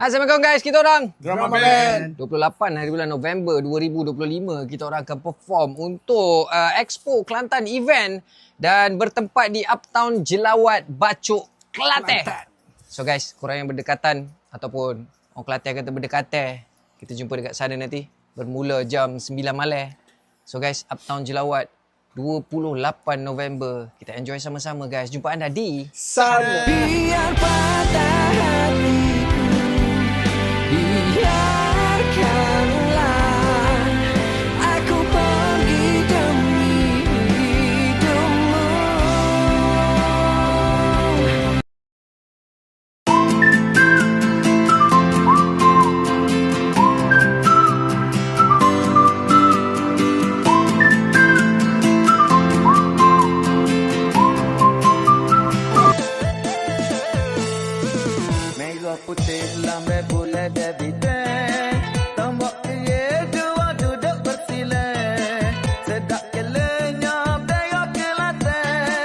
Assalamualaikum guys, kita orang Drama Band 28 hari bulan November 2025 kita orang akan perform untuk Expo Kelantan event dan bertempat di Uptown Jelawat, Bacok, Kelantan. So guys, korang yang berdekatan ataupun orang Kelantan kata berdekatan, kita jumpa dekat sana nanti bermula jam 9 malam. So guys, Uptown Jelawat 28 November. Kita enjoy sama-sama guys. Jumpa anda di sana. Biar patah hatiku biarkanlah aku pergi demi hidupmu. Merah putih lambe boleh David